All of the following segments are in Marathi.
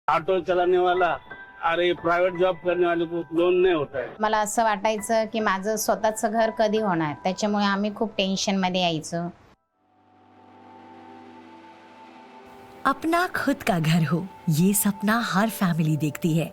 ऑटो चलाने वाला अरे प्राइवेट जॉब करने वाले को लोन नहीं होता है। मला असं वाटायचं की माझं स्वतःचं घर कधी होणार, त्याच्यामुळे आम्ही खूप टेन्शन मध्ये यायचो. अपना खुद का घर हो, ये सपना हर फैमिली देखती है.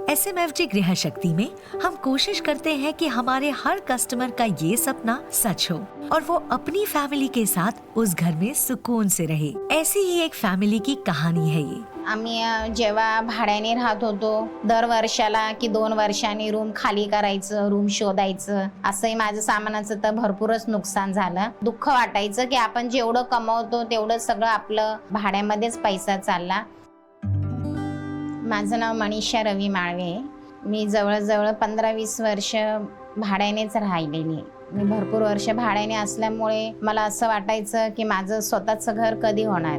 SMFG गृह शक्ति में हम कोशिश करते हैं कि हमारे हर कस्टमर का ये सपना सच हो और वो अपनी फैमिली के साथ उस घर में सुकून से रहे. ऐसी ही एक फैमिली की कहानी है ये. आम्ही जेव्हा भाड्याने राहत होतो, दर वर्षाला की 2 वर्षांनी रूम खाली करायचं, रूम शोधायचं. असंही माझं सामानाचं तर भरपूरच नुकसान झालं. दुःख वाटायचं की आपण जेवढं कमवतो तेवढं सगळं आपलं भाड्यामध्येच पैसा चालला. माझं नाव मनीषा रवी माळवे. मी जवळजवळ 15-20 वर्ष भाड्यानेच राहिलेली. मी भरपूर वर्ष भाड्याने असल्यामुळे मला असं वाटायचं की माझं स्वतःचं घर कधी होणार.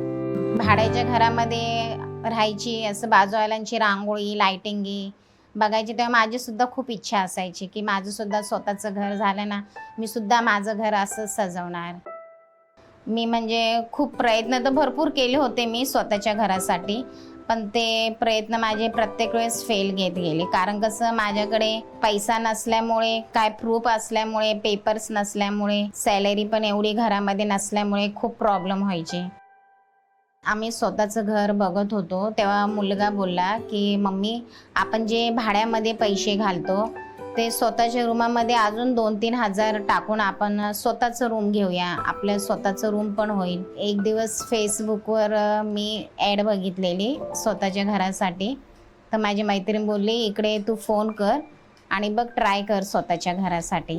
भाड्याच्या घरामध्ये राहायची, असं बाजूवाल्यांची रांगोळी, लाइटिंगी बघायची, तेव्हा माझी सुद्धा खूप इच्छा असायची की माझं सुद्धा स्वतःचं घर झालं ना, मी सुद्धा माझं घर असं सजवणार. मी म्हणजे खूप प्रयत्न तर भरपूर केले होते मी स्वतःच्या घरासाठी, पण ते प्रयत्न माझे प्रत्येक वेळेस फेल घेत गेले. कारण कसं, माझ्याकडे पैसा नसल्यामुळे, काय प्रूफ असल्यामुळे, पेपर्स नसल्यामुळे, सॅलरी पण एवढी घरामध्ये नसल्यामुळे खूप प्रॉब्लेम व्हायचे. आम्ही स्वतःचं घर बघत होतो तेव्हा मुलगा बोलला की मम्मी, आपण जे भाड्यामध्ये पैसे घालतो ते स्वतःच्या रूमामध्ये अजून 2-3 हजार टाकून आपण स्वतःचं रूम घेऊया, आपलं स्वतःचं रूम पण होईल. एक दिवस फेसबुकवर मी ॲड बघितलेली स्वतःच्या घरासाठी. तर माझी मैत्रीण बोलली, इकडे तू फोन कर आणि बघ, ट्राय कर स्वतःच्या घरासाठी.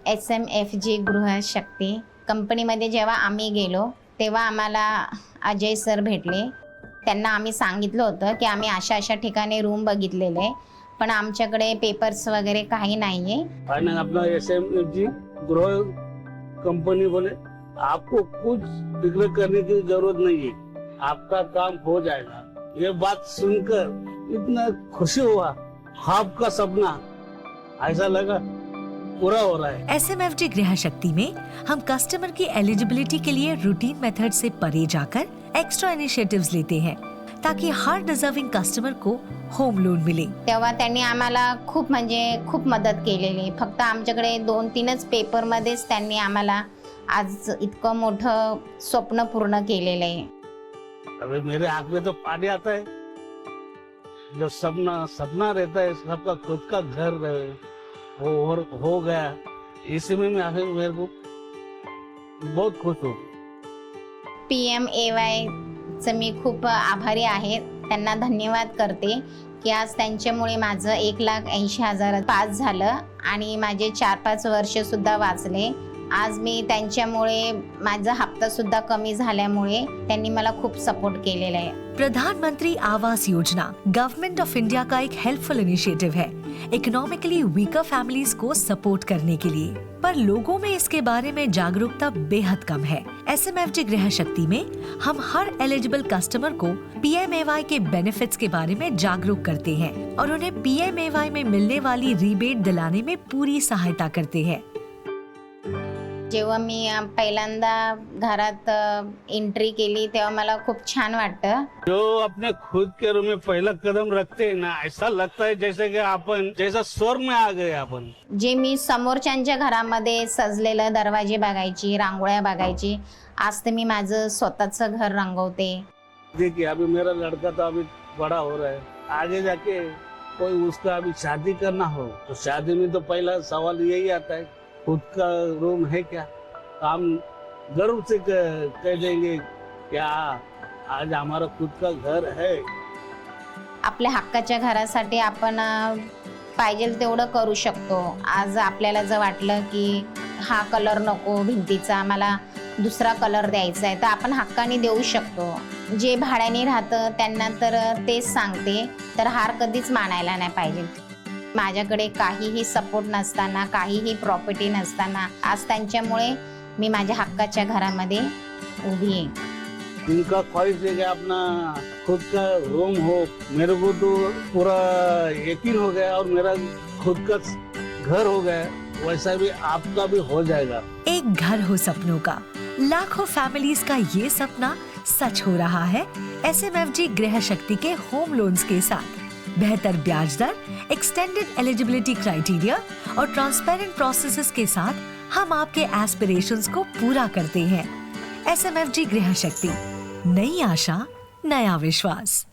SMFG गृहशक्ती कंपनीमध्ये जेव्हा आम्ही गेलो तेव्हा आम्हाला अजय सर भेटले. त्यांना आम्ही सांगितलं होतं की आम्ही अशा अशा ठिकाणी रूम बघितलेले आहे, पण आमच्याकडे पेपर्स वगैरे काही नाही आहे. फाइनेंस अपना SMFG गृह कंपनी बोले आपको कुछ फिक्र करने की जरूरत नहीं है, आपका काम हो जाएगा. ये बात सुनकर इतना खुशी हुआ, ख्वाब का सपना ऐसा लगा पूरा हो रहा है. SMFG गृह शक्ति में हम कस्टमर की एलिजिबिलिटी के लिए रूटीन मेथड से परे जाकर एक्स्ट्रा इनिशिएटिव्स लेते हैं ताकि हर डिजर्विंग कस्टमर को होम लोन मिले. तेव्हा त्यांनी आम्हाला खूप मदत केलेली. फक्त आमच्याकडे 2-3च पेपरमध्येच त्यांनी आम्हाला आज इतकं मोठं स्वप्न पूर्ण केलेलं आहे. अभी मेरे आंख में तो पानी आता है. जो सपना रहता है सबका खुद का घर रहे, हो गया, इसी में मैं आखिर मेरे को बहुत खुश हूँ. PMAY चं मी खूप आभारी आहे, त्यांना धन्यवाद करते की आज त्यांच्यामुळे माझं 1,80,000 पास झालं आणि माझे 4-5 वर्ष सुद्धा वाचले. आज मी त्यांच्यामुळे माझा हप्ता सुद्धा कमी झाल्यामुळे त्यांनी मला खूप सपोर्ट केलेला आहे. प्रधानमंत्री Awas Yojana government of India का एक हेल्पफुल इनिशिएटिव है इकोनॉमिकली वीकर फैमिलीज को सपोर्ट करने के लिए, पर लोगों में इसके बारे में जागरूकता बेहद कम है. SMFG गृह शक्ति में हम हर एलिजिबल कस्टमर को PMAY के बेनिफिट्स के बारे में जागरूक करते हैं और उन्हें PMAY में मिलने वाली रिबेट दिलाने में पूरी सहायता करते हैं. जेव्हा मी पहिल्यांदा घरात एंट्री केली तेव्हा मला खूप छान वाटतं. जो अपने खुद के रूम में पहला कदम रखते हैं ना, ऐसा लगता है जैसे कि अपन जैसा स्वर्ग में आ गए अपन. जे मी समोरच्यांच्या घरामध्ये सजलेलं दरवाजे बघायची, रांगोळ्या बघायची, आज तर मी माझं स्वतःचं घर रंगवते. देखिए अभी मेरा लड़का तो अभी बड़ा हो रहा है, आगे जाके कोई उसका अभी शादी करना हो तो शादी में तो पहला सवाल यही आता है, खुद का रूम है क्या. हम गर्व से कह देंगे क्या आज हमारा खुद का घर है. आपल्या हक्काच्या घरासाठी आपण पाहिजे तेवढं करू शकतो. आज आपल्याला जर वाटलं की हा कलर नको भिंतीचा, आम्हाला दुसरा कलर द्यायचा आहे, तर आपण हक्काने देऊ शकतो. जे भाड्याने राहतं त्यांना तर तेच सांगते, तर हार कधीच मानायला नाही पाहिजे. माझ्याकडे काहीही सपोर्ट नसताना, काहीही प्रॉपर्टी नसताना आज त्यांच्यामुळे मी माझ्या हक्काच्या घरामध्ये उभी आहे. इनका ख्वाहिश है कि अपना खुद का रूम हो. मेरे को तो पूरा यकीन हो गया और मेरा खुद का घर हो गया, वैसा भी आपका भी हो जाएगा. एक घर हो सपनों का, लाखों फैमिलीज का ये सपना सच हो रहा है SMFG गृह शक्ति के होम लोन्स के साथ। बेहतर ब्याज दर, एक्सटेंडेड एलिजिबिलिटी क्राइटेरिया और ट्रांसपेरेंट प्रोसेसेस के साथ हम आपके एस्पिरेशंस को पूरा करते हैं। SMFG गृह शक्ति, नई आशा, नया विश्वास।